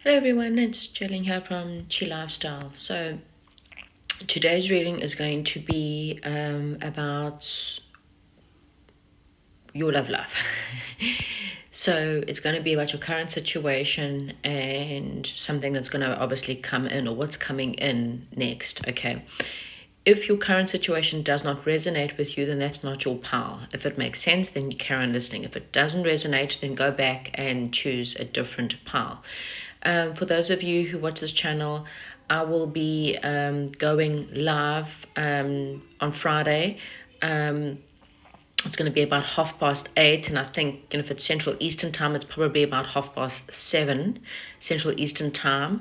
Hello everyone, it's Jillian here from Chi Lifestyle. So today's reading is going to be about your love life. So it's going to be about your current situation and something that's going to obviously come in, or what's coming in next. Okay, if your current situation does not resonate with you, then that's not your pal. If it makes sense, then you carry on listening. If it doesn't resonate, then go back and choose a different pal. For those of you who watch this channel, I will be going live on Friday. It's going to be about 8:30, and I think, if it's Central Eastern Time, it's probably about 7:30 Central Eastern Time.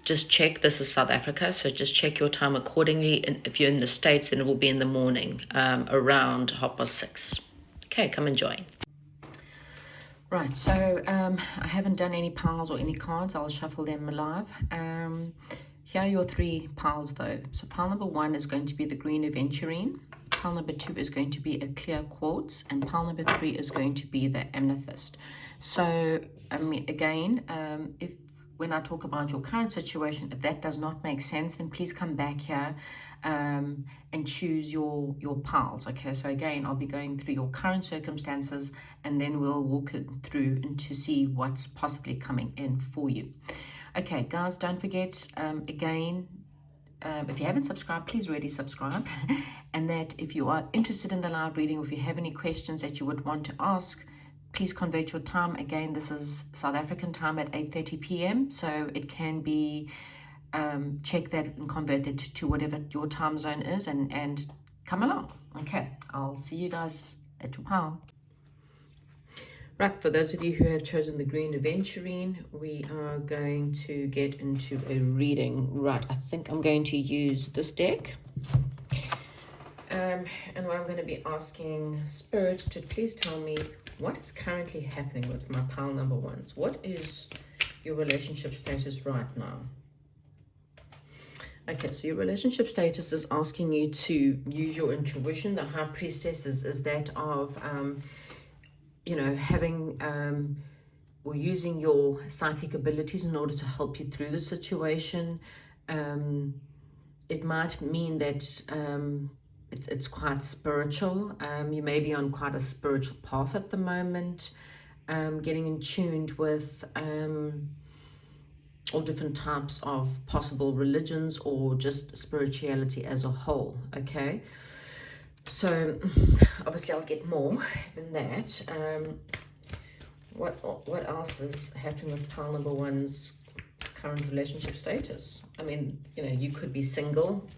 Just check. This is South Africa, so just check your time accordingly. And if you're in the States, then it will be in the morning, around 6:30. Okay, come and join. Right, so I haven't done any piles or any cards. I'll shuffle them live. Here are your three piles though. So pile number 1 is going to be the green aventurine. Pile number 2 is going to be a clear quartz, and pile number 3 is going to be the amethyst. So again, if when I talk about your current situation, if that does not make sense, then please come back here and choose your piles. Okay, so again, I'll be going through your current circumstances, and then we'll walk it through and to see what's possibly coming in for you. Okay, guys, don't forget, again, if you haven't subscribed, please really subscribe. And that if you are interested in the live reading, or if you have any questions that you would want to ask, please convert your time. Again, this is South African time at 8:30 p.m. So it can be, check that and convert it to whatever your time zone is, and come along. Okay, I'll see you guys at your pile. Right, for those of you who have chosen the green aventurine, we are going to get into a reading. Right, I think I'm going to use this deck. And what I'm going to be asking Spirit to please tell me what is currently happening with my pile number 1s. What is your relationship status right now? Okay, so your relationship status is asking you to use your intuition. The High Priestess is that of, having or using your psychic abilities in order to help you through the situation. It might mean that it's quite spiritual. You may be on quite a spiritual path at the moment, getting in tuned with all different types of possible religions, or just spirituality as a whole. Okay, so obviously I'll get more than that. What else is happening with pile number 1's current relationship status? I mean, you could be single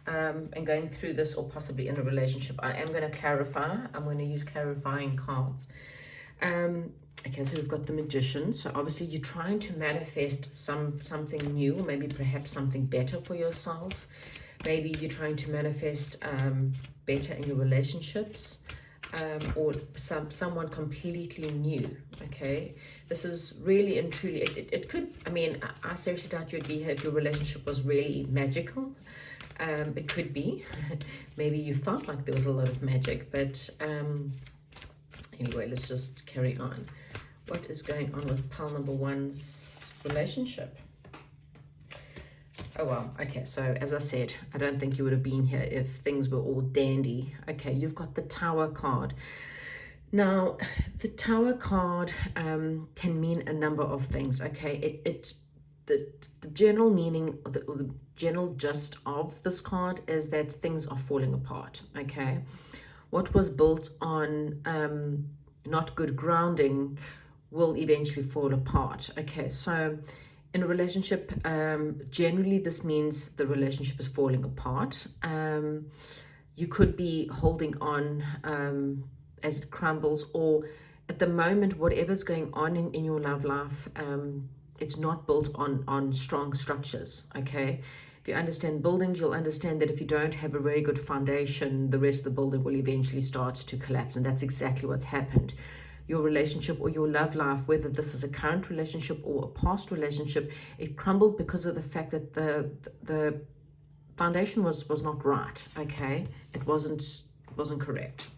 and going through this, or possibly in a relationship. I am going to clarify. I'm going to use clarifying cards. Okay, so we've got the Magician. So obviously you're trying to manifest something new, or maybe perhaps something better for yourself. Maybe you're trying to manifest better in your relationships, or someone completely new. Okay, this is really and truly, it could, I seriously doubt you'd be here if your relationship was really magical. It could be. Maybe you felt like there was a lot of magic, but anyway, let's just carry on. What is going on with pile number 1's relationship? Oh, well, okay, so as I said, I don't think you would have been here if things were all dandy. Okay, you've got the Tower card. Now, the Tower card can mean a number of things. Okay, the general meaning, or the general gist of this card is that things are falling apart. Okay, what was built on not good grounding will eventually fall apart. Okay, so in a relationship, generally this means the relationship is falling apart. You could be holding on as it crumbles, or at the moment, whatever's going on in your love life, it's not built on strong structures. Okay, if you understand buildings, you'll understand that if you don't have a very good foundation, the rest of the building will eventually start to collapse, and that's exactly what's happened. Your relationship or your love life, whether this is a current relationship or a past relationship, it crumbled because of the fact that the foundation was not right. Okay, it wasn't correct.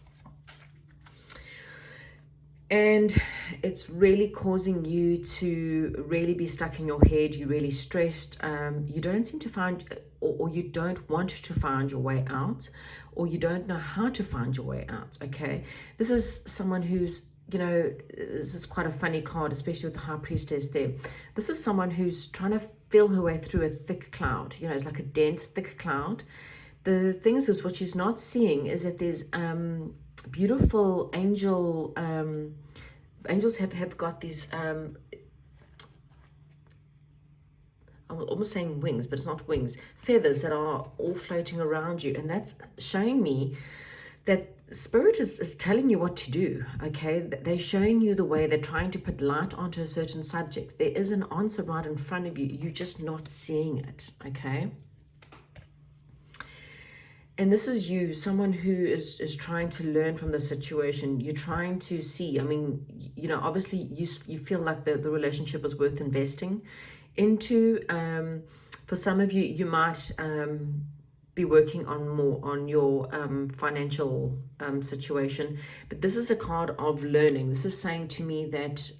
And it's really causing you to really be stuck in your head. You're really stressed. You don't seem to find, or you don't want to find your way out, or you don't know how to find your way out. Okay, this is someone who's, this is quite a funny card, especially with the High Priestess there. This is someone who's trying to feel her way through a thick cloud. It's like a dense, thick cloud. The thing is what she's not seeing is that there's beautiful angels have got these I'm almost saying wings, but it's not wings, feathers that are all floating around you. And that's showing me that spirit is telling you what to do. Okay, they're showing you the way. They're trying to put light onto a certain subject. There is an answer right in front of you. You're just not seeing it. Okay, and this is you, someone who is trying to learn from the situation. You're trying to see, I mean, obviously you feel like the relationship is worth investing into. For some of you, you might be working on more on your financial situation, but this is a card of learning. This is saying to me that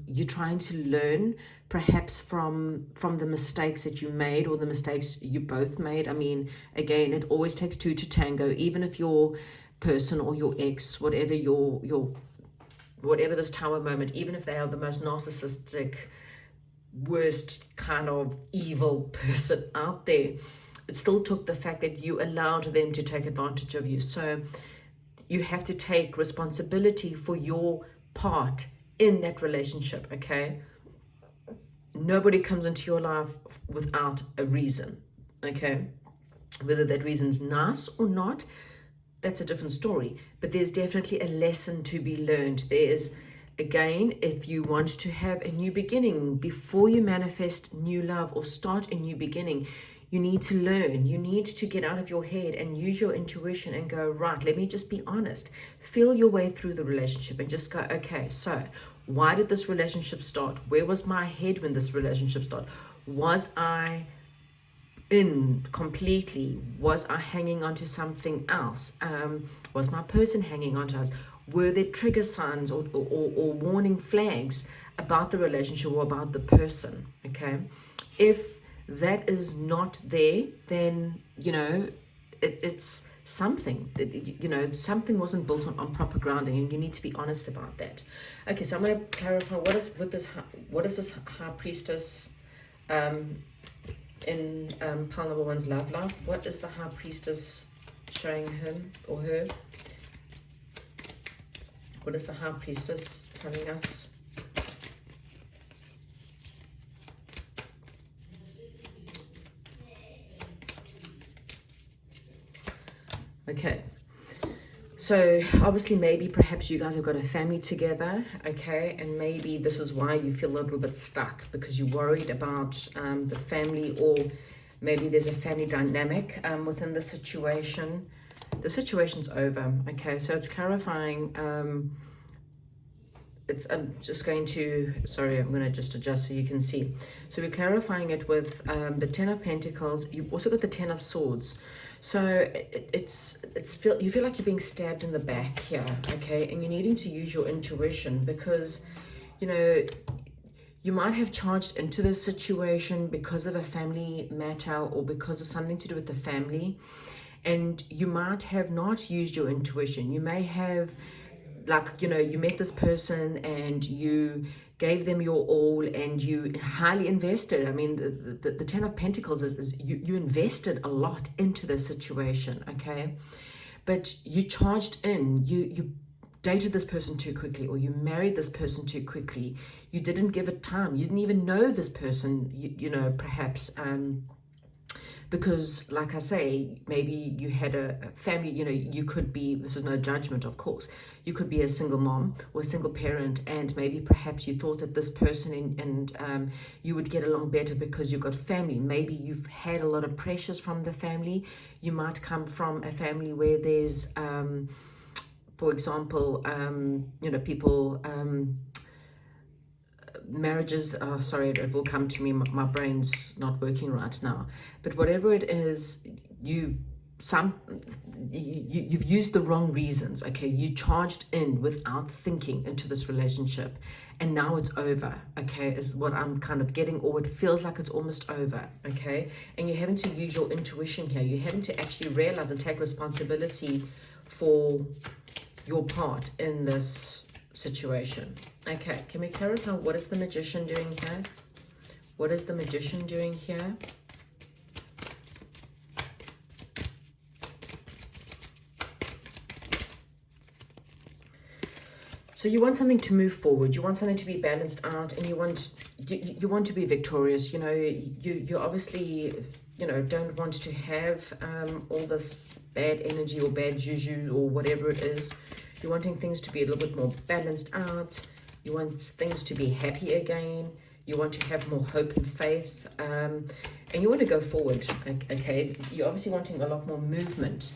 you're trying to learn perhaps from the mistakes that you made, or the mistakes you both made. I mean, again, it always takes two to tango. Even if your person or your ex, whatever whatever this tower moment, even if they are the most narcissistic, worst kind of evil person out there, it still took the fact that you allowed them to take advantage of you. So you have to take responsibility for your part in that relationship. Okay, nobody comes into your life without a reason. Okay, whether that reason's nice or not, that's a different story, but there's definitely a lesson to be learned. There's, again, if you want to have a new beginning, before you manifest new love or start a new beginning, you need to learn. You need to get out of your head and use your intuition and go, right, let me just be honest. Feel your way through the relationship and just go, okay, so why did this relationship start? Where was my head when this relationship started? Was I in completely? Was I hanging on to something else? Was my person hanging on to us? Were there trigger signs or warning flags about the relationship or about the person? Okay, if that is not there, then it's something that, something wasn't built on proper grounding, and you need to be honest about that. Okay, so I'm going to clarify what is this High Priestess in pile number one's love life. What is the High Priestess showing him or her? What is the High Priestess telling us? Okay, so obviously maybe perhaps you guys have got a family together, okay, and maybe this is why you feel a little bit stuck, because you're worried about the family, or maybe there's a family dynamic within the situation. The situation's over. Okay, so it's clarifying. I'm just going to, sorry, I'm going to just adjust so you can see. So we're clarifying it with the Ten of Pentacles. You've also got the Ten of Swords. So you feel like you're being stabbed in the back here, okay? And you're needing to use your intuition, because, you might have charged into this situation because of a family matter or because of something to do with the family. And you might have not used your intuition. You may have, you met this person and you gave them your all and you highly invested. I mean, the Ten of Pentacles is you invested a lot into this situation, okay? But you charged in, you dated this person too quickly, or you married this person too quickly. You didn't give it time. You didn't even know this person, perhaps, because, like I say, maybe you had a family, you could be, this is no judgment, of course, you could be a single mom or a single parent, and maybe perhaps you thought that this person and you would get along better because you got family. Maybe you've had a lot of pressures from the family. You might come from a family where there's, for example, people, marriages, sorry, it will come to me, my brain's not working right now, but whatever it is, you you've used the wrong reasons. Okay, you charged in without thinking into this relationship, and now it's over. Okay, is what I'm kind of getting, or it feels like it's almost over. Okay, and you're having to use your intuition here. You're having to actually realize and take responsibility for your part in this situation. Okay, can we clarify what is the Magician doing here? What is the Magician doing here? So you want something to move forward. You want something to be balanced out, and you want to be victorious. You know, you obviously, you know, don't want to have all this bad energy or bad juju or whatever it is. You're wanting things to be a little bit more balanced out. You want things to be happy again. You want to have more hope and faith, and you want to go forward. Okay, you're obviously wanting a lot more movement.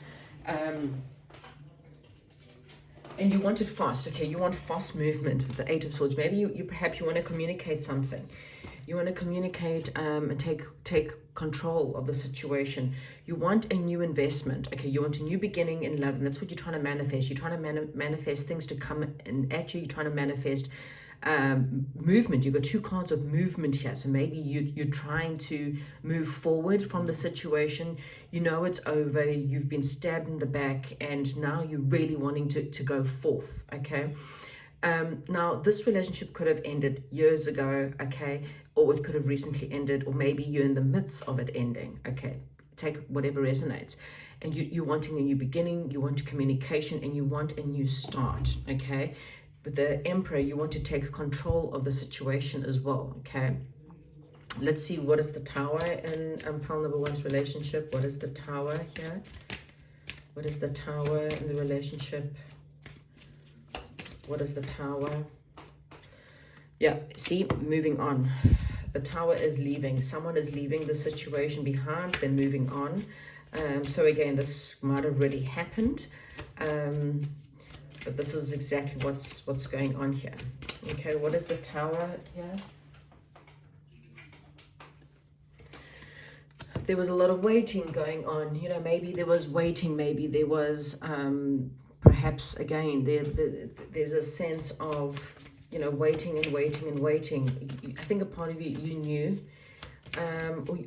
And you want it fast. Okay, you want fast movement with the Eight of Swords. Maybe you perhaps you want to communicate something. You want to communicate and take control of the situation. You want a new investment. Okay, you want a new beginning in love, and that's what you're trying to manifest. You're trying to manifest things to come in at you. You're trying to manifest movement. You've got two cards of movement here, so maybe you're trying to move forward from the situation. You know it's over, you've been stabbed in the back, and now you're really wanting to go forth. Okay, now this relationship could have ended years ago, okay, or it could have recently ended, or maybe you're in the midst of it ending. Okay, take whatever resonates. And you're wanting a new beginning, you want communication, and you want a new start. Okay, with the Emperor, you want to take control of the situation as well. Okay, let's see, what is the Tower in pile number one's relationship? What is the Tower here? What is the Tower in the relationship? What is the Tower? Yeah, see, moving on. The Tower is leaving. Someone is leaving the situation behind. They're moving on. So again, this might have already happened. But this is exactly what's going on here. Okay, what is the Tower here? There was a lot of waiting going on. You know, maybe there was waiting. Maybe there was perhaps, again, there's a sense of, you know, waiting and waiting and waiting. I think a part of you knew,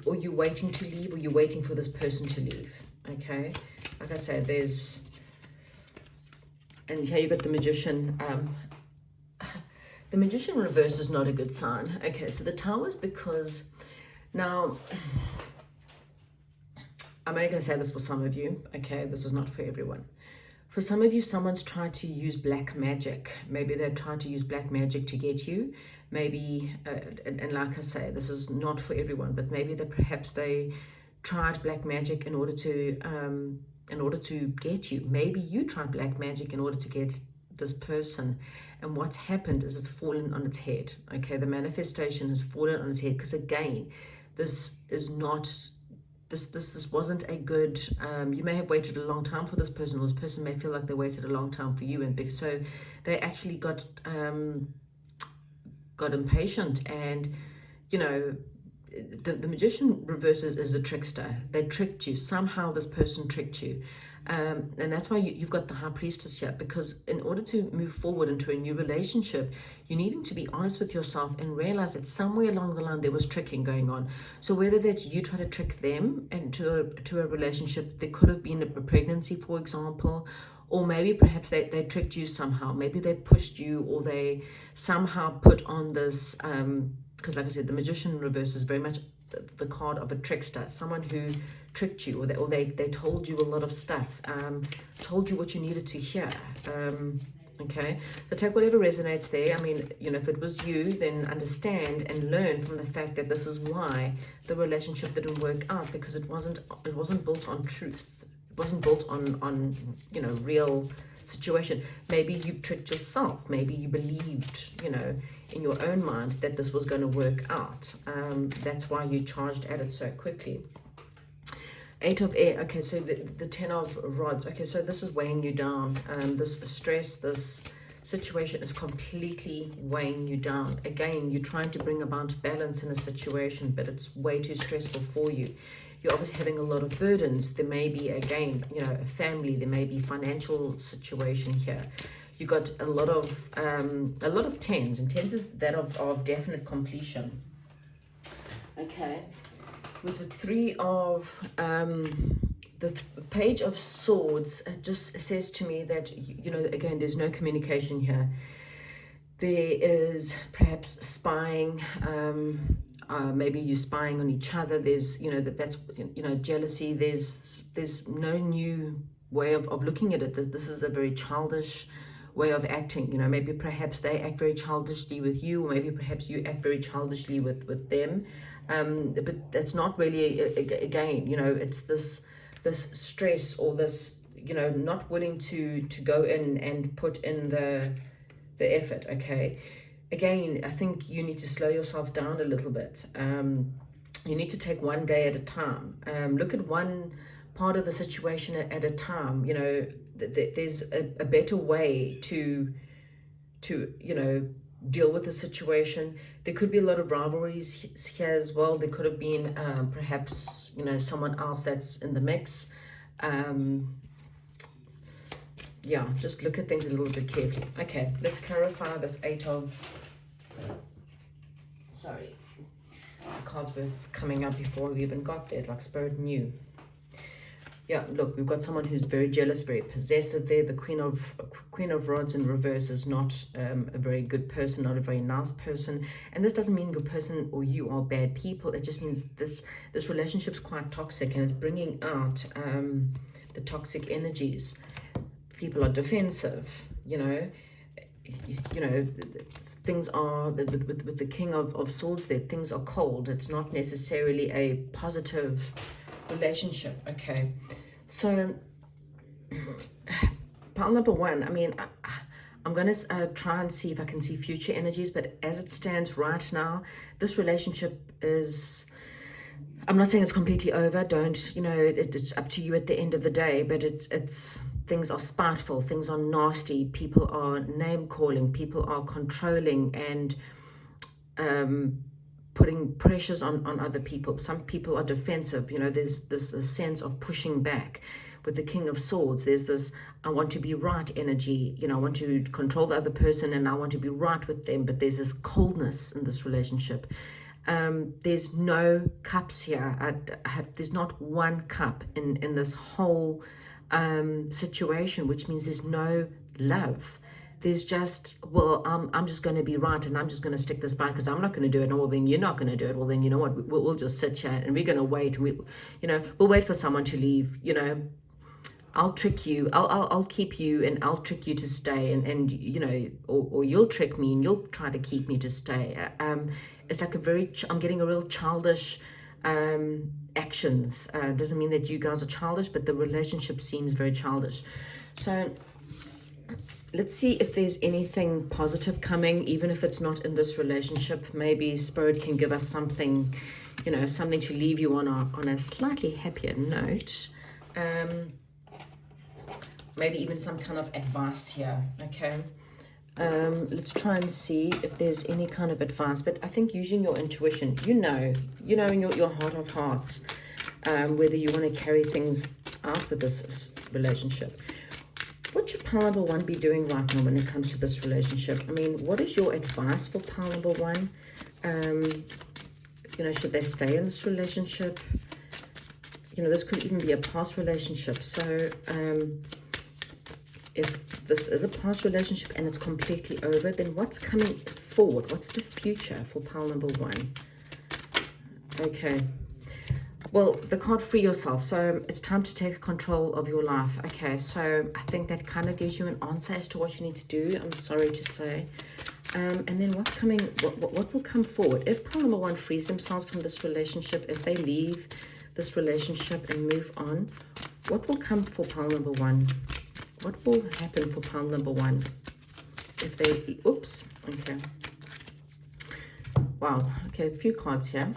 or you're waiting to leave, or you're waiting for this person to leave. Okay, like I said, there's... And here you got the Magician. The Magician reverse is not a good sign. Okay, so the Tower is because... Now, I'm only going to say this for some of you. Okay, this is not for everyone. For some of you, someone's tried to use black magic. Maybe they're trying to use black magic to get you. Maybe, and like I say, this is not for everyone, but maybe perhaps they tried black magic in order to get you. Maybe you tried black magic in order to get this person, and what's happened is it's fallen on its head. Okay, the manifestation has fallen on its head, because again, this is not... This wasn't a good... you may have waited a long time for this person, or this person may feel like they waited a long time for you, and so they actually got impatient, and you know, the Magician reverse is a trickster. They tricked you. Somehow this person tricked you. And that's why you've got the High Priestess here, because in order to move forward into a new relationship, you needing to be honest with yourself and realize that somewhere along the line there was tricking going on. So whether that you try to trick them into a relationship, there could have been a pregnancy, for example, or maybe perhaps they tricked you somehow. Maybe they pushed you, or they somehow put on this... because like I said, the Magician reverse is very much the card of a trickster, someone who tricked you, or they told you a lot of stuff, told you what you needed to hear. Okay, so take whatever resonates there. I mean, you know, if it was you, then understand and learn from the fact that this is why the relationship didn't work out, because it wasn't built on truth. It wasn't built on you know, real situation. Maybe you tricked yourself. Maybe you believed, you know, in your own mind that this was going to work out. That's why you charged at it so quickly. Eight of Air. Okay, so the Ten of Rods. Okay, so this is weighing you down. This stress, this situation is completely weighing you down. Again, you're trying to bring about balance in a situation, but it's way too stressful for you. you're obviously having a lot of burdens. There may be, again, you know, a family, there may be financial situation here. You got a lot of tens, and tens is that of definite completion. Okay, with the three of Page of Swords, it just says to me that, you know, again, there's no communication here. There is perhaps spying, maybe you're spying on each other. There's, you know, that's, you know, jealousy. There's no new way of looking at it. This is a very childish way of acting. You know, maybe perhaps they act very childishly with you, or maybe perhaps you act very childishly with them. But that's not really, again, you know, it's this stress, or this, you know, not willing to go in and put in the effort. Okay, again, I think you need to slow yourself down a little bit. You need to take one day at a time. Look at one part of the situation at a time. You know, there's a better way to you know, deal with the situation. There could be a lot of rivalries here as well. There could have been perhaps, you know, someone else that's in the mix. Yeah, just look at things a little bit carefully. Okay, let's clarify this sorry, the cards were coming up before we even got there, like Spirit knew. Yeah, look, we've got someone who's very jealous, very possessive there. The Queen of Rods in reverse is not a very good person, not a very nice person. And this doesn't mean your person or you are bad people. It just means this relationship's quite toxic, and it's bringing out the toxic energies. People are defensive, you know, things are, with the King of Swords there, things are cold. It's not necessarily a positive relationship. Okay, so pile number one, I mean, I'm going to try and see if I can see future energies, but as it stands right now, this relationship is, I'm not saying it's completely over. Don't, you know, it's up to you at the end of the day, but it's things are spiteful, things are nasty, people are name calling, people are controlling, and putting pressures on other people. Some people are defensive. You know, there's a sense of pushing back. With the King of Swords, there's this I want to be right energy. You know, I want to control the other person, and I want to be right with them, but there's this coldness in this relationship. There's no cups here. There's not one cup in this whole situation, which means there's no love. There's just, well, I'm just going to be right, and I'm just going to stick this by because I'm not going to do it. Well, then you're not going to do it. Well, then you know what? We'll just sit here and we're going to wait. We'll wait for someone to leave. You know, I'll trick you. I'll keep you, and I'll trick you to stay, and you know, or you'll trick me and you'll try to keep me to stay. It's like I'm getting a real childish actions. Doesn't mean that you guys are childish, but the relationship seems very childish. So let's see if there's anything positive coming, even if it's not in this relationship. Maybe Spirit can give us something, you know, something to leave you on a slightly happier note. Maybe even some kind of advice here. Okay. Let's try and see if there's any kind of advice, but I think using your intuition, you know in your heart of hearts, whether you want to carry things out with this relationship. What should pile number one be doing right now when it comes to this relationship? I mean, what is your advice for pile number one? You know, should they stay in this relationship? You know, this could even be a past relationship. So, if this is a past relationship and it's completely over, then what's coming forward? What's the future for pile number one? Okay. Well, the card Free Yourself. So it's time to take control of your life. Okay, so I think that kind of gives you an answer as to what you need to do. I'm sorry to say. And then what will come forward? If pile number one frees themselves from this relationship, if they leave this relationship and move on, what will come for pile number one? What will happen for pile number one if they, oops, okay. Wow, okay, a few cards here.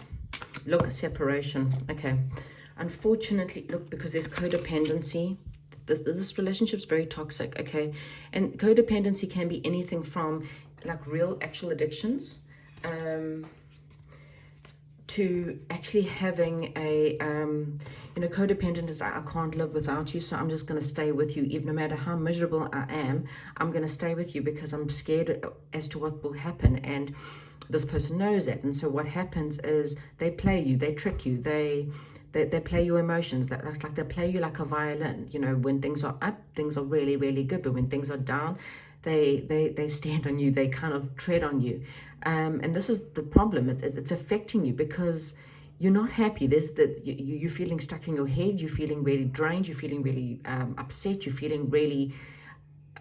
Look, separation, okay. Unfortunately, look, because there's codependency, this relationship is very toxic, okay. And codependency can be anything from like real actual addictions to actually having a codependent is I can't live without you, so I'm just going to stay with you. Even no matter how miserable I am, I'm going to stay with you because I'm scared as to what will happen. And this person knows that. And so what happens is they play you, they trick you, they play your emotions. That's like they play you like a violin. When things are up, things are really, really good. But when things are down, they stand on you, they kind of tread on you. And this is the problem. It's affecting you because you're not happy. You're feeling stuck in your head, you're feeling really drained, you're feeling really upset, you're feeling really,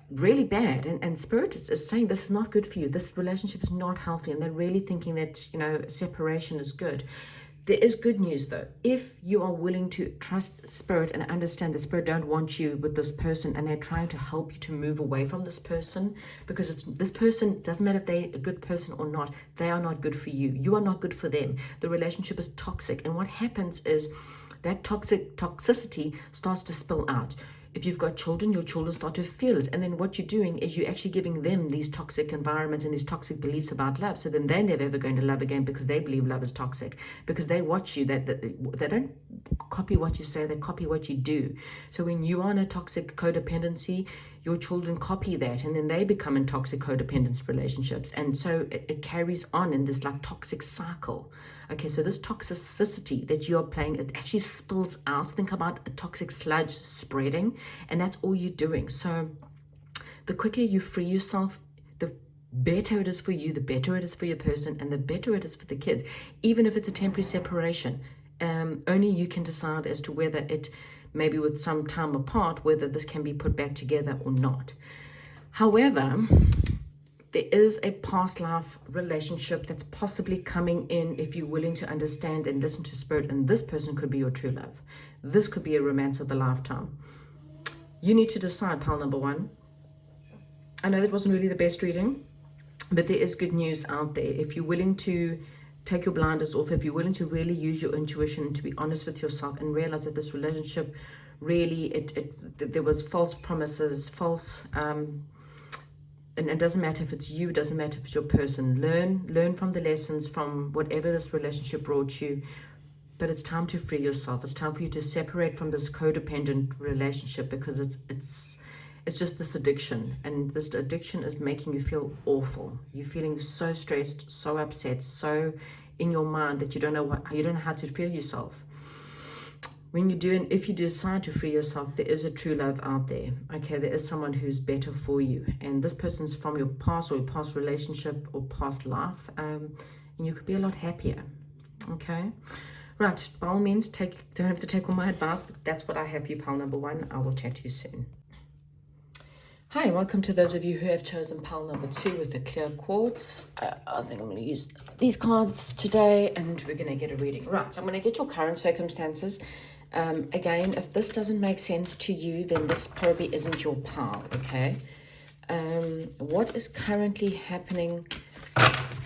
really bad. And Spirit is saying this is not good for you. This relationship is not healthy. And they're really thinking that, separation is good. There is good news though. If you are willing to trust Spirit and understand that Spirit don't want you with this person and they're trying to help you to move away from this person, because this person, doesn't matter if they're a good person or not, they are not good for you. You are not good for them. The relationship is toxic. And what happens is that toxicity starts to spill out. If you've got children, your children start to feel it. And then what you're doing is you're actually giving them these toxic environments and these toxic beliefs about love. So then they're never ever going to love again because they believe love is toxic. Because they watch you, that they don't copy what you say, they copy what you do. So when you are in a toxic codependency, your children copy that and then they become in toxic codependence relationships. And so it carries on in this like toxic cycle. Okay, so this toxicity that you're playing, it actually spills out. Think about a toxic sludge spreading, and that's all you're doing. So the quicker you free yourself, the better it is for you, the better it is for your person, and the better it is for the kids. Even if it's a temporary separation, only you can decide as to whether it, maybe with some time apart, whether this can be put back together or not. However, there is a past life relationship that's possibly coming in if you're willing to understand and listen to Spirit, and this person could be your true love. This could be a romance of the lifetime. You need to decide, pal number one. I know that wasn't really the best reading, but there is good news out there. If you're willing to take your blinders off, if you're willing to really use your intuition, to be honest with yourself and realize that this relationship really, there was false promises, false, and it doesn't matter if it's you, it doesn't matter if it's your person. Learn from the lessons from whatever this relationship brought you. But it's time to free yourself. It's time for you to separate from this codependent relationship, because it's just this addiction, and this addiction is making you feel awful. You're feeling so stressed, so upset, so in your mind that you don't know how to feel yourself. When you do, and if you decide to free yourself, there is a true love out there. Okay, there is someone who's better for you, and this person's from your past or your past relationship or past life, and you could be a lot happier. Okay, right. By all means, don't have to take all my advice, but that's what I have for you, pal number one. I will chat to you soon. Hi, and welcome to those of you who have chosen pile number 2 with the clear quartz. I think I'm going to use these cards today, and we're going to get a reading. Right, so I'm going to get your current circumstances. Again, if this doesn't make sense to you, then this probably isn't your pile, okay? What is currently happening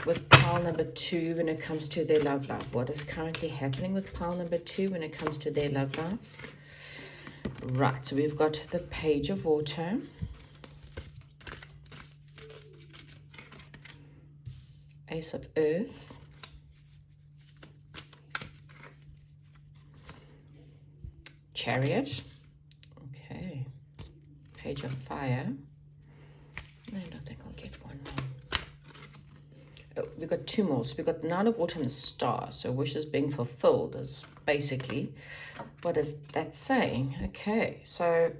with pile number 2 when it comes to their love life? What is currently happening with pile number 2 when it comes to their love life? Right, so we've got the Page of Water. Ace of Earth, Chariot, okay, Page of Fire. I don't think I'll get one more. Oh, we've got 2 more. So we've got the Nine of Water and the Star. So wishes being fulfilled is basically, what is that saying? Okay, so,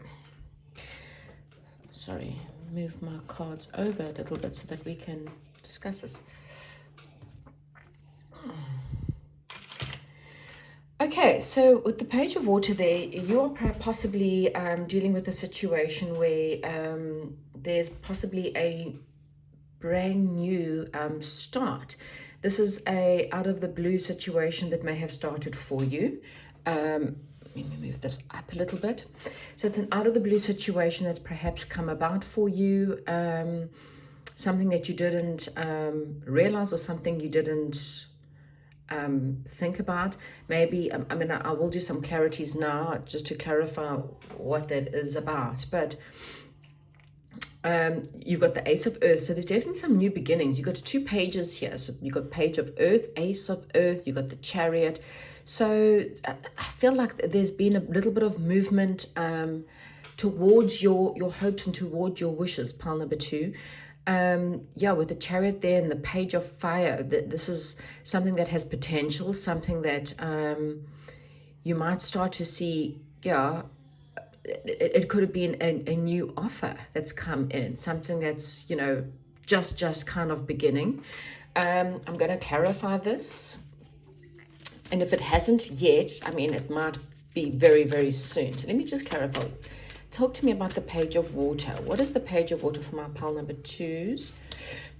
sorry, move my cards over a little bit so that we can discuss this. Okay, so with the Page of Water there, you are possibly dealing with a situation where there's possibly a brand new start. This is a out of the blue situation that may have started for you. Let me move this up a little bit. So it's an out of the blue situation that's perhaps come about for you. Something that you didn't realize, or something you didn't think about. Maybe I will do some clarities now just to clarify what that is about, but You've got the Ace of Earth, so there's definitely some new beginnings. You've got 2 pages here. So you've got Page of Earth, Ace of Earth, you've got the Chariot. So I feel like there's been a little bit of movement towards your hopes and towards your wishes, pile number 2. Yeah, with the Chariot there and the Page of Fire, this is something that has potential, something that you might start to see, yeah, it could have been a new offer that's come in, something that's, you know, just kind of beginning. I'm going to clarify this. And if it hasn't yet, I mean, it might be very, very soon. So let me just clarify. Talk to me about the Page of Water. What is the Page of Water for my pile number 2s?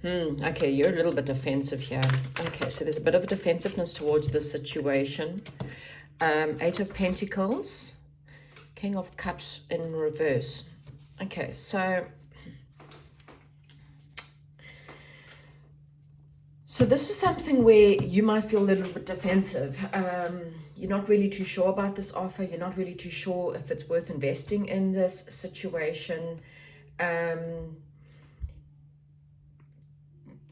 Okay, you're a little bit defensive here. Okay, so there's a bit of a defensiveness towards this situation. 8 of Pentacles. King of Cups in reverse. Okay, so this is something where you might feel a little bit defensive. You're not really too sure about this offer. You're not really too sure if it's worth investing in this situation.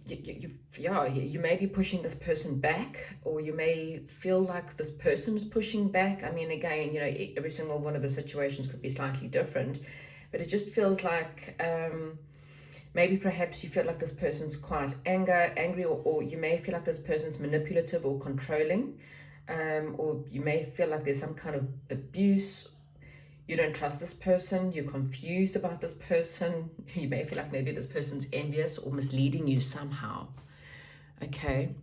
You may be pushing this person back, or you may feel like this person is pushing back. I mean, again, you know, every single one of the situations could be slightly different, but it just feels like maybe perhaps you feel like this person's quite angry, or you may feel like this person's manipulative or controlling, or you may feel like there's some kind of abuse. You don't trust this person, you're confused about this person. You may feel like maybe this person's envious or misleading you somehow. Okay,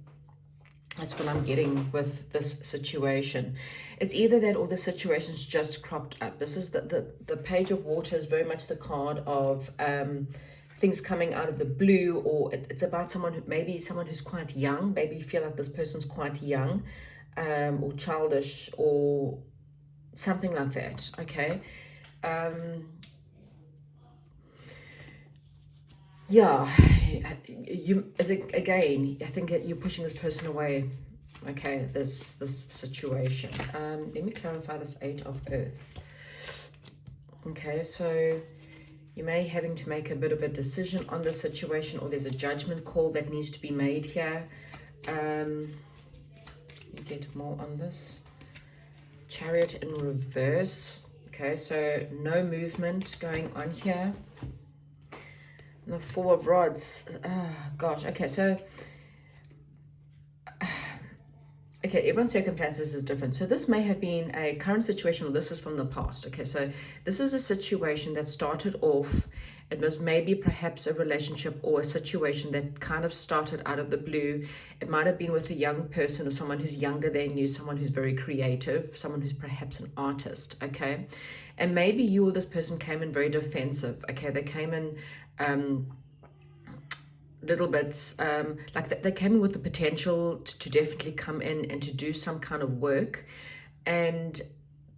that's what I'm getting with this situation. It's either that or the situation's just cropped up. This is the Page of Water is very much the card of things coming out of the blue, or it's about someone who's quite young. Maybe you feel like this person's quite young, or childish, or something like that. Okay. Yeah, again, I think you're pushing this person away. Okay, this situation. Let me clarify this 8 of Earth. Okay, so you may having to make a bit of a decision on the situation, or there's a judgment call that needs to be made here. You get more on this. Chariot in reverse. Okay, so no movement going on here. And the 4 of Rods. Gosh. Okay, so okay, everyone's circumstances is different. So this may have been a current situation, or this is from the past. Okay, so this is a situation that started off. It was maybe perhaps a relationship or a situation that kind of started out of the blue. It might have been with a young person, or someone who's younger than you, someone who's very creative, someone who's perhaps an artist, okay? And maybe you or this person came in very defensive, okay? They came in little bits, like they came in with the potential to definitely come in and to do some kind of work. And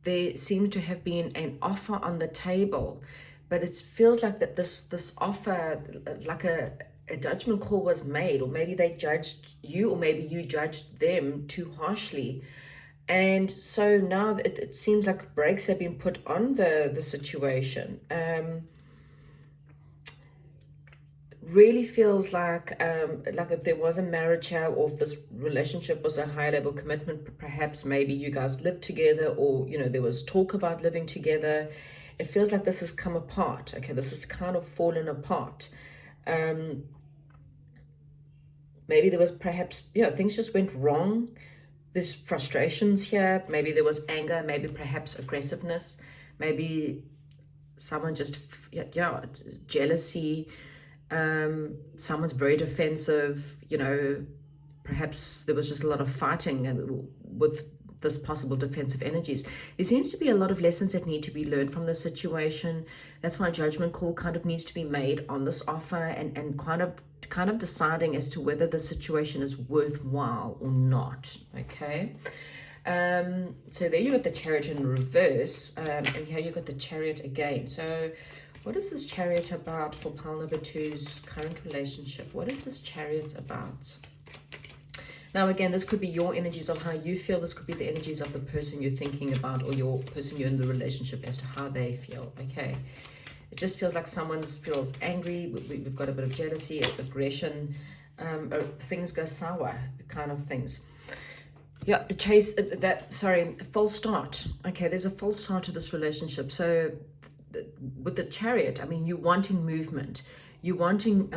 there seemed to have been an offer on the table, but it feels like that this offer, like a judgment call was made, or maybe they judged you, or maybe you judged them too harshly. And so now it seems like brakes have been put on the situation. Really feels like if there was a marriage here, or if this relationship was a high level commitment, perhaps maybe you guys lived together, or you know, there was talk about living together. It feels like this has come apart. Okay, this has kind of fallen apart. Maybe there was perhaps, you know, things just went wrong. There's frustrations here. Maybe there was anger, maybe perhaps aggressiveness, maybe someone just, jealousy. Someone's very defensive, you know, perhaps there was just a lot of fighting with this possible defensive energies. There seems to be a lot of lessons that need to be learned from the situation. That's why a judgment call kind of needs to be made on this offer, and kind of deciding as to whether the situation is worthwhile or not. Okay. So there you got the Chariot in reverse, and here you got the Chariot again. So what is this Chariot about for pile number 2's current relationship? What is this Chariot about? Now, again, this could be your energies of how you feel. This could be the energies of the person you're thinking about, or your person you're in the relationship, as to how they feel. Okay. It just feels like someone feels angry. We've got a bit of jealousy, aggression, or things go sour, kind of things. Yeah, the chase, false start. Okay, there's a false start to this relationship. So with the Chariot, I mean, you're wanting movement. You're wanting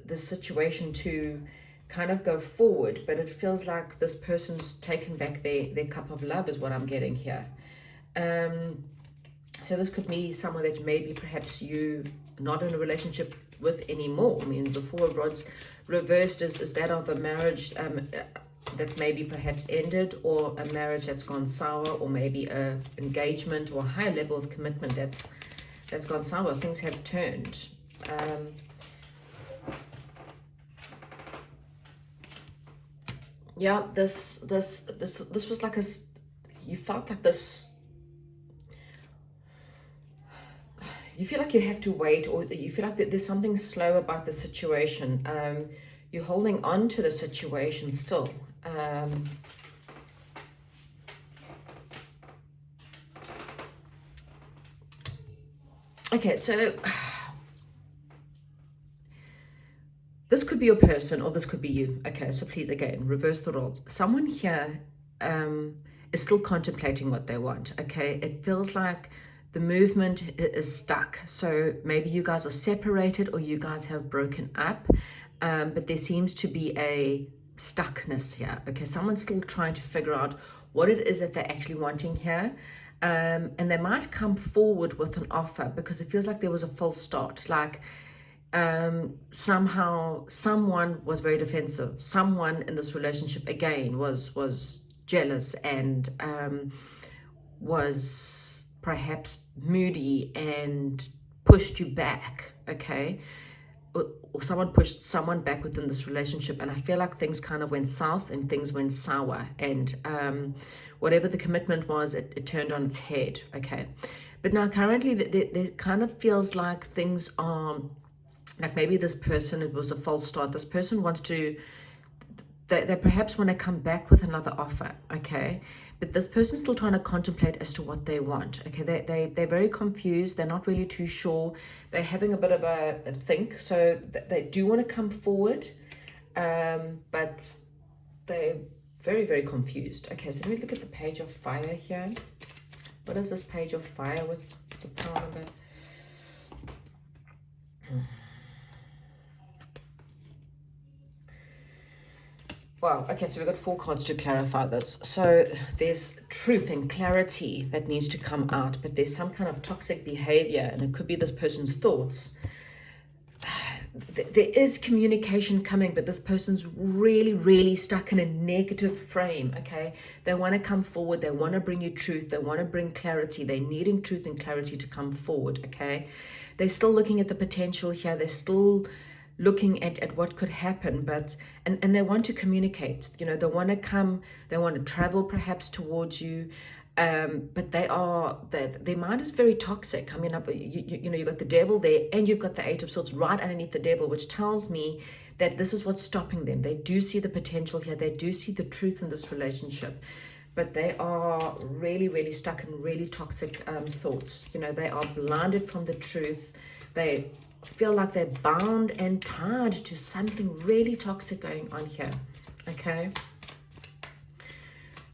the situation to kind of go forward, but it feels like this person's taken back their cup of love is what I'm getting here. So this could be someone that maybe perhaps you not in a relationship with anymore. I mean, the Four of Rods reversed is that of a marriage that maybe perhaps ended, or a marriage that's gone sour, or maybe a engagement or a higher level of commitment that's gone sour. Things have turned. Yeah, this was like you felt like this. You feel like you have to wait, or you feel like that there's something slow about the situation. You're holding on to the situation still. Okay, so this could be your person, or this could be you. Okay, so please, again, reverse the roles. Someone here is still contemplating what they want. Okay, it feels like the movement is stuck. So maybe you guys are separated, or you guys have broken up, but there seems to be a stuckness here. Okay, someone's still trying to figure out what it is that they're actually wanting here. And they might come forward with an offer, because it feels like there was a false start. Like somehow someone was very defensive. Someone in this relationship, again, was jealous and was perhaps moody and pushed you back. Okay, or someone pushed someone back within this relationship, and I feel like things kind of went south and things went sour, and whatever the commitment was, it turned on its head. Okay, but now currently there kind of feels like things are like, maybe this person, it was a false start. This person wants to, they perhaps want to come back with another offer. Okay, but this person's still trying to contemplate as to what they want. Okay, they're very confused. They're not really too sure. They're having a bit of a think. So they do want to come forward, but they're very, very confused. Okay, so let me look at the Page of Fire here. What is this Page of Fire with the power number? Wow, okay, so we've got 4 cards to clarify this. So there's truth and clarity that needs to come out, but there's some kind of toxic behavior, and it could be this person's thoughts. There is communication coming, but this person's really, really stuck in a negative frame, okay? They want to come forward. They want to bring you truth. They want to bring clarity. They're needing truth and clarity to come forward, okay? They're still looking at the potential here. They're still looking at what could happen, but and they want to communicate. You know, they want to come, they want to travel perhaps towards you, but their mind is very toxic. I mean, you know, you've got the devil there, and you've got the 8 of Swords right underneath the devil, which tells me that this is what's stopping them. They do see the potential here. They do see the truth in this relationship, but they are really, really stuck in really toxic thoughts. You know, they are blinded from the truth. They feel like they're bound and tied to something really toxic going on here. Okay,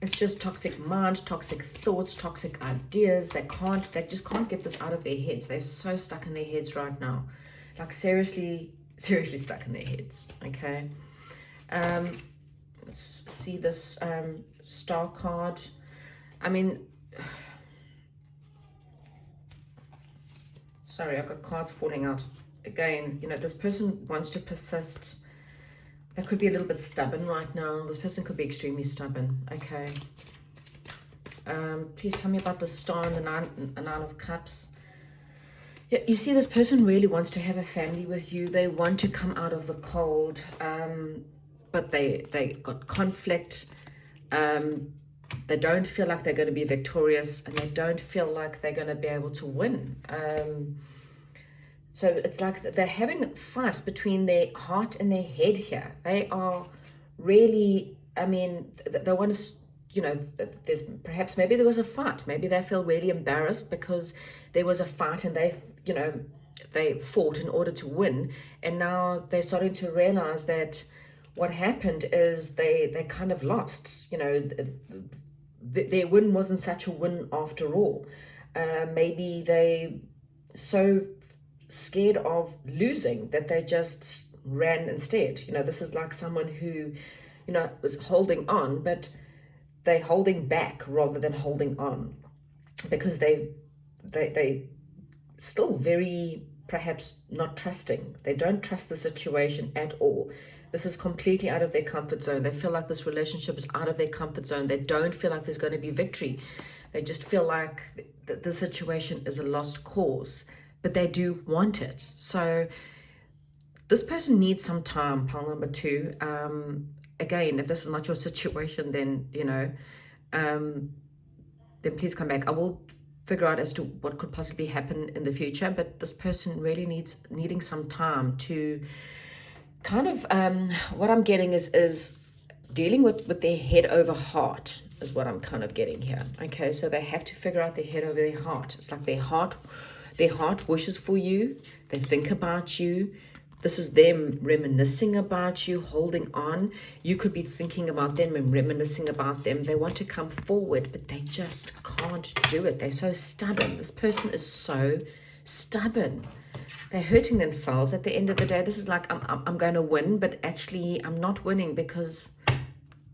it's just toxic mind, toxic thoughts, toxic ideas. They just can't get this out of their heads. They're so stuck in their heads right now, like seriously stuck in their heads. Okay, let's see this Star card. I mean, sorry, I've got cards falling out. Again, you know, this person wants to persist. They could be a little bit stubborn right now. This person could be extremely stubborn. Okay. Please tell me about the Star and the Nine of Cups. Yeah, you see, this person really wants to have a family with you. They want to come out of the cold, but they got conflict. They don't feel like they're going to be victorious, and they don't feel like they're going to be able to win. So it's like they're having fights between their heart and their head here. They are really, I mean, they want to, you know, there's maybe there was a fight. Maybe they feel really embarrassed because there was a fight, and they, you know, they fought in order to win, and now they're starting to realize that what happened is they kind of lost. You know, their win wasn't such a win after all. Maybe they so scared of losing that they just ran instead. You know, this is like someone who, you know, was holding on, but they're holding back rather than holding on, because they still very perhaps not trusting. They don't trust the situation at all. This is completely out of their comfort zone. They feel like this relationship is out of their comfort zone. They don't feel like there's going to be victory. They just feel like the situation is a lost cause, but they do want it. So this person needs some time, pile number 2. Again, if this is not your situation, then, you know, then please come back. I will figure out as to what could possibly happen in the future, but this person really needing some time to kind of, what I'm getting is dealing with their head over heart is what I'm kind of getting here. Okay, so they have to figure out their head over their heart. It's like their heart wishes for you. They think about you. This is them reminiscing about you, holding on. You could be thinking about them and reminiscing about them. They want to come forward, but they just can't do it. They're so stubborn. This person is so stubborn. They're hurting themselves at the end of the day. This is like, I'm going to win, but actually I'm not winning because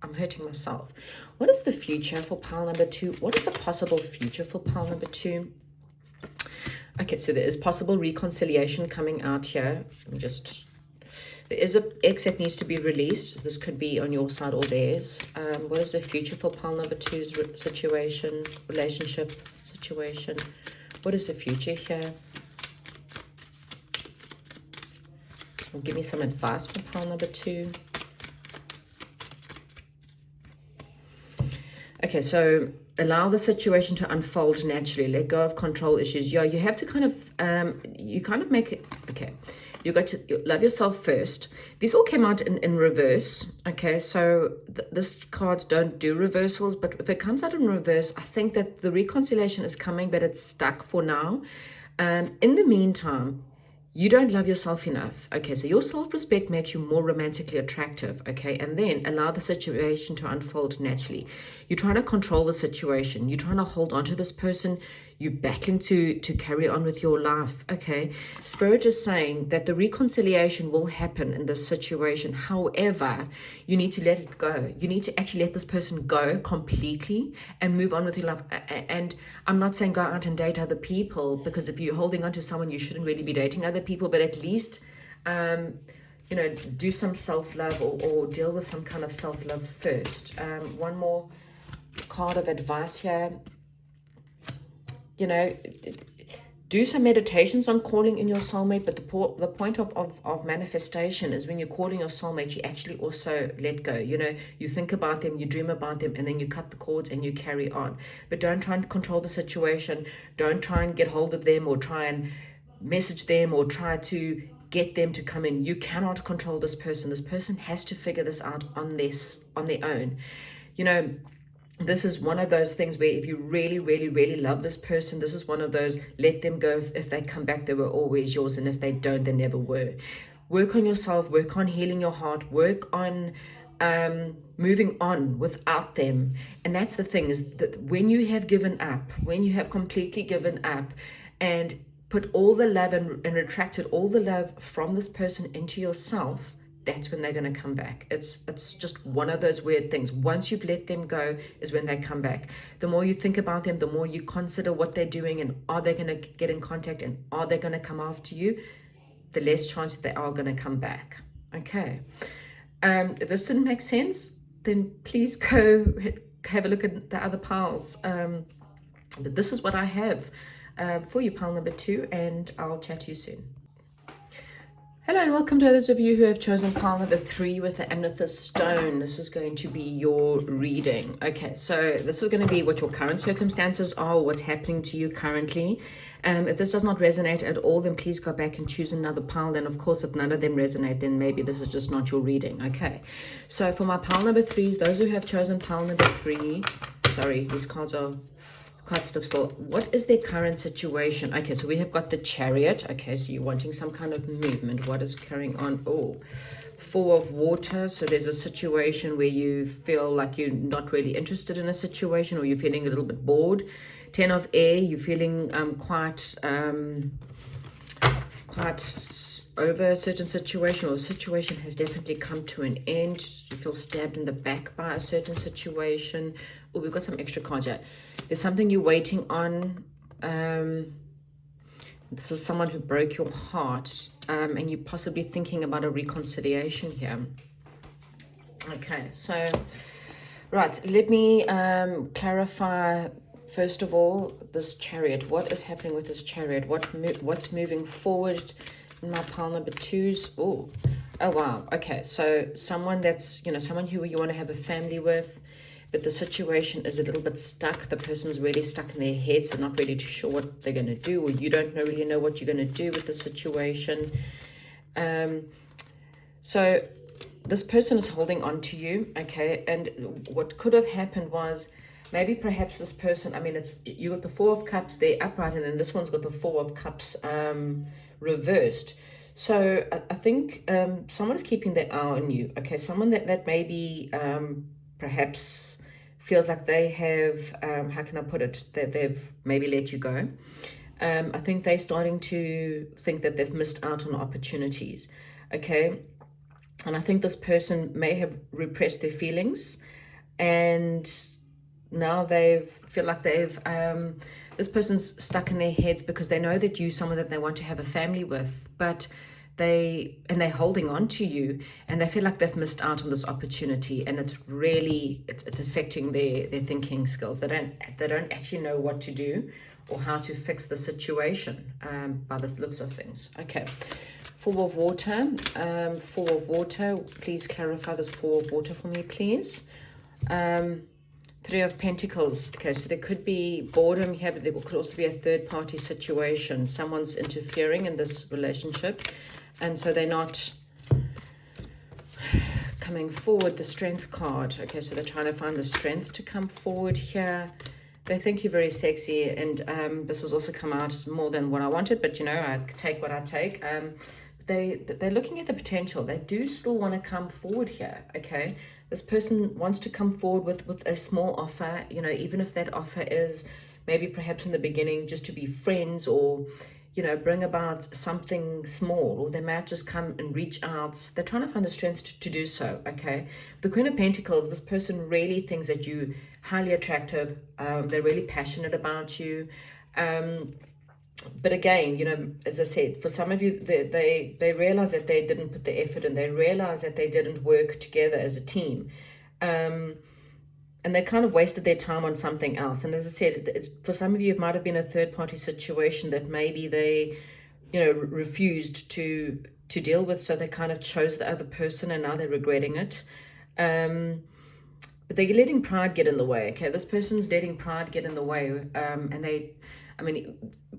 I'm hurting myself. What is the future for pile number 2? What is the possible future for pile number 2? Okay, so there is possible reconciliation coming out here. There is an ex that needs to be released. This could be on your side or theirs. What is the future for pile number 2's situation, relationship situation? What is the future here? Well, give me some advice for pile number 2. Okay, so allow the situation to unfold naturally. Let go of control issues. Yeah, you have to kind of make it, okay. You got to love yourself first. These all came out in reverse. Okay, so this cards don't do reversals, but if it comes out in reverse, I think that the reconciliation is coming, but it's stuck for now. In the meantime, you don't love yourself enough. Okay, so your self-respect makes you more romantically attractive. Okay, and then allow the situation to unfold naturally. You're trying to control the situation. You're trying to hold on to this person. You're battling to carry on with your life. Okay, Spirit is saying that the reconciliation will happen in this situation. However, you need to let it go. You need to actually let this person go completely and move on with your life. And I'm not saying go out and date other people, because if you're holding on to someone, you shouldn't really be dating other people, but at least you know, do some self-love or deal with some kind of self-love first. One more card of advice here. You know, do some meditations on calling in your soulmate, but the point of manifestation is when you're calling your soulmate, you actually also let go. You know, you think about them, you dream about them, and then you cut the cords and you carry on. But don't try and control the situation. Don't try and get hold of them or try and message them or try to get them to come in. You cannot control this person. This person has to figure this out on their own. You know, this is one of those things where if you really, really, really love this person, this is one of those, let them go. If they come back, they were always yours. And if they don't, they never were. Work on yourself, work on healing your heart, work on moving on without them. And that's the thing, is that when you have given up, when you have completely given up and put all the love and retracted all the love from this person into yourself, that's when they're going to come back. It's just one of those weird things. Once you've let them go is when they come back. The more you think about them, the more you consider what they're doing and are they going to get in contact and are they going to come after you, the less chance that they are going to come back. Okay. If this didn't make sense, then please go have a look at the other piles. But this is what I have for you, pile number 2, and I'll chat to you soon. Hello and welcome to those of you who have chosen pile number 3 with the amethyst stone. This is going to be your reading. Okay, so this is going to be what your current circumstances are, what's happening to you currently. If this does not resonate at all, then please go back and choose another pile. And of course, if none of them resonate, then maybe this is just not your reading. Okay, so for my pile number 3s, those who have chosen pile number 3, sorry, these cards are Quite still. What is their current situation? Okay, so we have got the Chariot. Okay, so you're wanting some kind of movement. What is carrying on? Oh, Four of Water. So there's a situation where you feel like you're not really interested in a situation, or you're feeling a little bit bored. Ten of Air. You're feeling quite over a certain situation, or a situation has definitely come to an end. You feel stabbed in the back by a certain situation. Oh, we've got some extra cards here. There's something you're waiting on. This is someone who broke your heart, and you're possibly thinking about a reconciliation here. Okay, so, right, let me clarify, first of all, this Chariot. What is happening with this Chariot? What's moving forward in my pile number twos? Oh, wow. Okay, so someone that's, someone who you want to have a family with, but the situation is a little bit stuck. The person's really stuck in their heads. They're not really too sure what they're going to do, or you don't really know what you're going to do with the situation. So this person is holding on to you, okay? And what could have happened was maybe perhaps this person, you got the Four of Cups there upright, and then this one's got the Four of Cups reversed. So I think someone is keeping their eye on you, okay? Someone that maybe perhaps feels like they have, how can I put it, that they've maybe let you go. I think they're starting to think that they've missed out on opportunities, okay? And I think this person may have repressed their feelings, and now they feel like this person's stuck in their heads because they know that you're someone that they want to have a family with, but they're holding on to you, and they feel like they've missed out on this opportunity, and it's affecting their thinking skills. They don't actually know what to do or how to fix the situation by the looks of things. Okay, Four of Water. Four of Water. Please clarify this Four of Water for me, please. Three of Pentacles. Okay, so there could be boredom here, but there could also be a third-party situation. Someone's interfering in this relationship, and so they're not coming forward. The Strength card. Okay, so they're trying to find the strength to come forward here. They think you're very sexy, and this has also come out as more than what I wanted, but I take what I take. They're looking at the potential. They do still want to come forward here, okay? This person wants to come forward with a small offer, even if that offer is maybe perhaps in the beginning just to be friends, or bring about something small, or they might just come and reach out. They're trying to find the strength to do so, okay? The Queen of Pentacles, this person really thinks that you're highly attractive. They're really passionate about you. But again, as I said, for some of you, they realize that they didn't put the effort in. They realize that they didn't work together as a team. And they kind of wasted their time on something else. And as I said, for some of you, it might have been a third-party situation that maybe they, refused to deal with. So they kind of chose the other person, and now they're regretting it. But they're letting pride get in the way, okay? This person's letting pride get in the way. And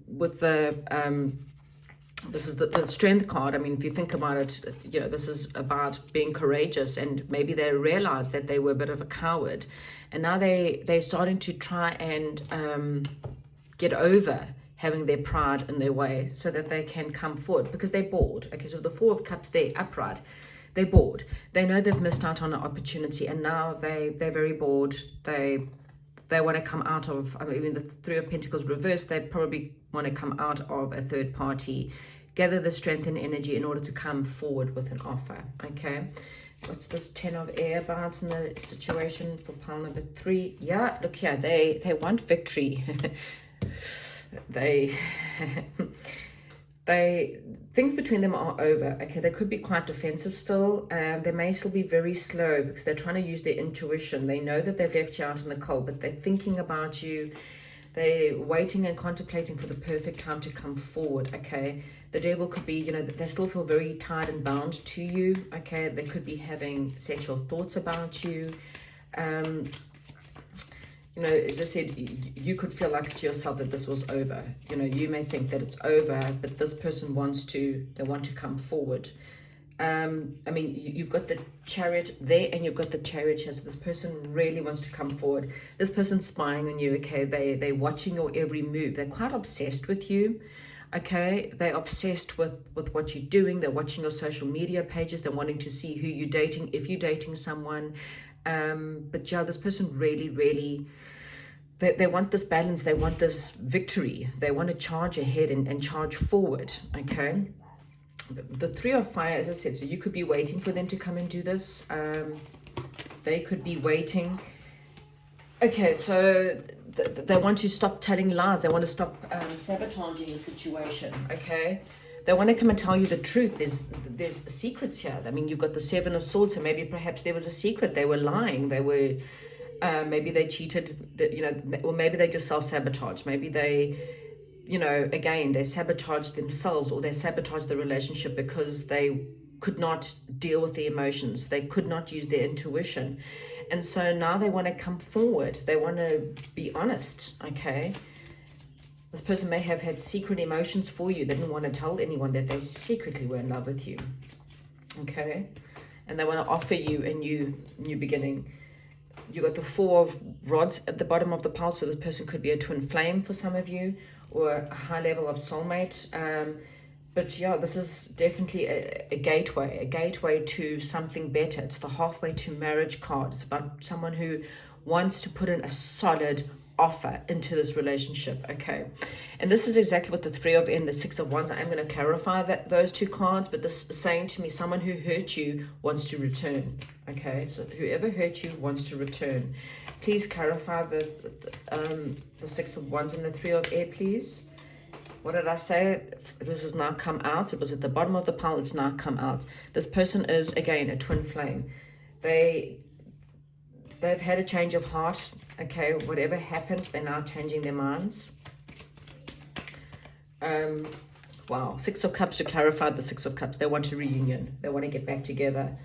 with the... this is the Strength card. If you think about it, this is about being courageous, and maybe they realized that they were a bit of a coward, and now they're starting to try and get over having their pride in their way so that they can come forward, because they're bored. Okay, so the Four of Cups there upright, they're bored. They know they've missed out on an opportunity, and now they're very bored. They want to come out of, the Three of Pentacles reversed, they probably want to come out of a third party, gather the strength and energy in order to come forward with an offer, okay? What's this Ten of Air about in the situation for pile number 3? Yeah, look here, they want victory. Things between them are over, okay? They could be quite defensive still. They may still be very slow because they're trying to use their intuition. They know that they've left you out in the cold, but they're thinking about you. They're waiting and contemplating for the perfect time to come forward, okay? The Devil could be, they still feel very tied and bound to you, okay? They could be having sexual thoughts about you. As I said, you could feel like to yourself that this was over. You may think that it's over, but this person want to come forward. I mean, you've got the Chariot there and you've got the Chariot here. So this person really wants to come forward. This person's spying on you, okay? They're watching your every move. They're quite obsessed with you, okay? They're obsessed with what you're doing. They're watching your social media pages. They're wanting to see who you're dating, if you're dating someone. But yeah, this person really, they want this balance. They want this victory. They want to charge ahead and charge forward, okay? The Three of Fire, as I said, so you could be waiting for them to come and do this. They could be waiting. Okay, so they want to stop telling lies. They want to stop sabotaging the situation, okay? They want to come and tell you the truth. There's secrets here. I mean, you've got the Seven of Swords, so maybe perhaps there was a secret. They were lying. They were, maybe they cheated, you know, or maybe they just self-sabotage. Maybe they, you know, again, they sabotage themselves, or they sabotage the relationship because they could not deal with the emotions. They could not use their intuition. And so now they want to come forward. They want to be honest, okay? This person may have had secret emotions for you. They didn't want to tell anyone that they secretly were in love with you, okay? And they want to offer you a new beginning. You got the Four of Rods at the bottom of the pile, so this person could be a twin flame for some of you, or a high level of soulmate. But yeah, this is definitely a gateway to something better. It's the halfway to marriage card. It's about someone who wants to put in a solid offer into this relationship, okay? And this is exactly what the Three of and the Six of Wands. I am going to clarify those two cards, but this is saying to me, someone who hurt you wants to return, okay? So whoever hurt you wants to return. Please clarify the Six of Wands and the Three of Air, please. What did I say? This has now come out. It was at the bottom of the pile. It's now come out. This person is, again, a twin flame. They've had a change of heart. Okay, whatever happened, they're now changing their minds. Wow, Six of Cups, to clarify the Six of Cups. They want a reunion. They want to get back together.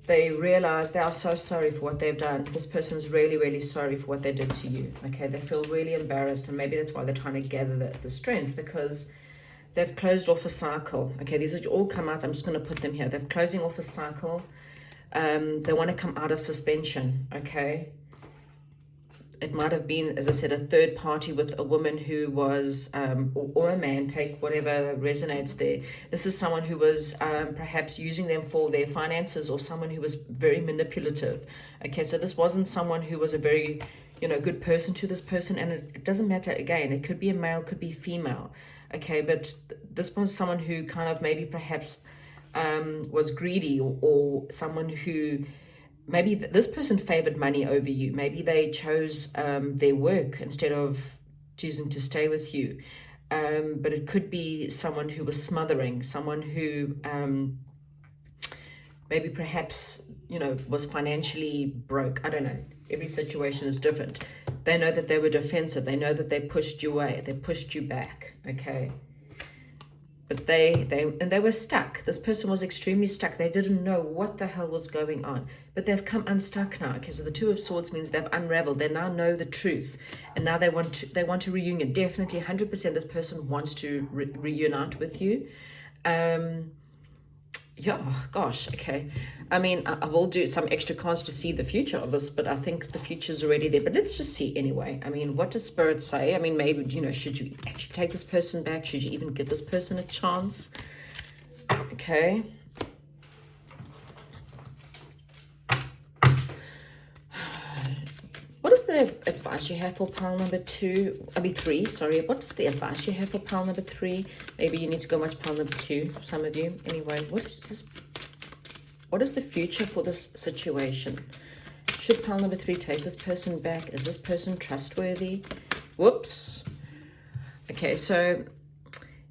They realize they are so sorry for what they've done. This person's really sorry for what they did to you. Okay, they feel really embarrassed, and maybe that's why they're trying to gather the strength, because they've closed off a cycle. Okay, these are all come out. I'm just going to put them here. They're closing off a cycle. They want to come out of suspension. Okay, it might have been, as I said, a third party with a woman who was, or a man, take whatever resonates there. This is someone who was perhaps using them for their finances, or someone who was very manipulative. Okay, so this wasn't someone who was a very, you know, good person to this person. And it doesn't matter, again, it could be a male, could be female. Okay, but this was someone who kind of maybe perhaps was greedy, or someone who, maybe this person favored money over you. Maybe they chose their work instead of choosing to stay with you. But it could be someone who was smothering, someone who maybe perhaps, you know, was financially broke. I don't know. Every situation is different. They know that they were defensive. They know that they pushed you away. They pushed you back, okay? But they were stuck. This person was extremely stuck. They didn't know what the hell was going on. But they've come unstuck now. Okay, so the Two of Swords means they've unraveled. They now know the truth. And now they want a reunion. Definitely 100% this person wants to reunite with you. Yeah, oh gosh, okay. I mean, I will do some extra cards to see the future of this, but I think the future's already there. But let's just see anyway. I mean, what does Spirit say? I mean, maybe, you know, should you actually take this person back? Should you even give this person a chance? Okay. What is the advice you have for pile number 3? Sorry, what is the advice you have for pile number 3? Maybe you need to go watch pile number 2, some of you. Anyway, what is this? What is the future for this situation? Should pile number 3 take this person back? Is this person trustworthy? Whoops. Okay, so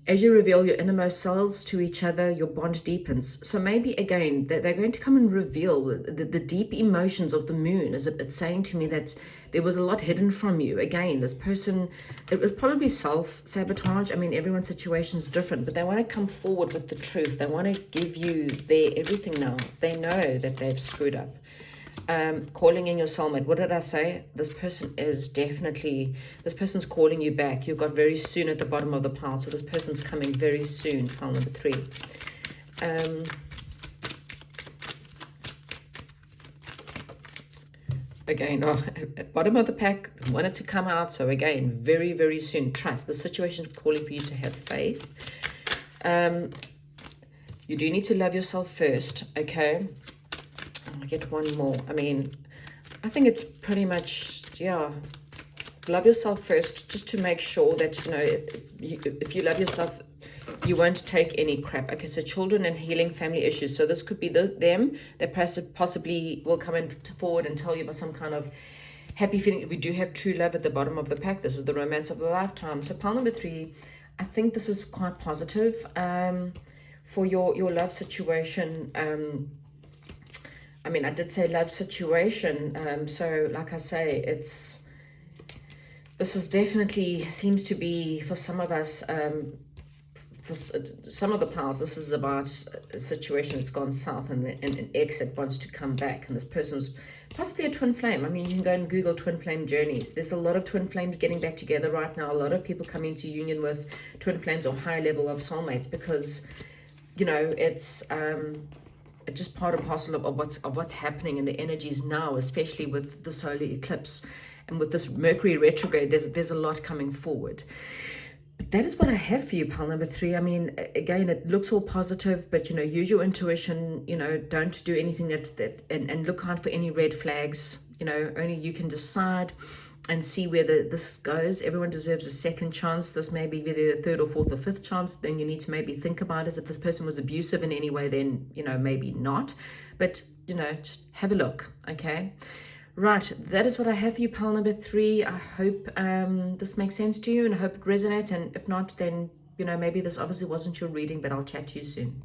as you reveal your innermost selves to each other, your bond deepens. So maybe, again, they're going to come and reveal the deep emotions of the moon. It's saying to me that there was a lot hidden from you. Again, this person, it was probably self-sabotage. I mean, everyone's situation is different, but they want to come forward with the truth. They want to give you their everything now. They know that they've screwed up. Calling in your soulmate. What did I say? This person is definitely, this person's calling you back. You've got very soon at the bottom of the pile. So this person's coming very soon, pile number 3. again, at bottom of the pack, want it to come out. So again, very, very soon. Trust. The situation is calling for you to have faith. You do need to love yourself first, okay? I get one more. I mean, I think it's pretty much, yeah, love yourself first, just to make sure that, you know, if you love yourself, you won't take any crap. Okay, so children and healing family issues. So this could be them that possibly will come forward and tell you about some kind of happy feeling. We do have true love at the bottom of the pack. This is the romance of the lifetime. So pile number 3, I think this is quite positive for your love situation. I mean, I did say love situation. So like I say, this is definitely seems to be for some of us, for some of the piles, this is about a situation that's gone south, and an ex that wants to come back, and this person's possibly a twin flame. I mean, you can go and Google twin flame journeys. There's a lot of twin flames getting back together right now. A lot of people coming into union with twin flames or high level of soulmates, because, you know, it's just part and parcel of what's happening in the energies now, especially with the solar eclipse and with this Mercury retrograde. There's a lot coming forward. But that is what I have for you, pile number 3. I mean, again, it looks all positive, but, you know, use your intuition. You know, don't do anything and look out for any red flags. You know, only you can decide and see where this goes. Everyone deserves a second chance. This may be either the 3rd or 4th or 5th chance. Then you need to maybe think about it. If this person was abusive in any way, then, you know, maybe not. But, you know, just have a look, okay? Right, that is what I have for you, pile number 3. I hope this makes sense to you, and I hope it resonates. And if not, then, you know, maybe this obviously wasn't your reading, but I'll chat to you soon.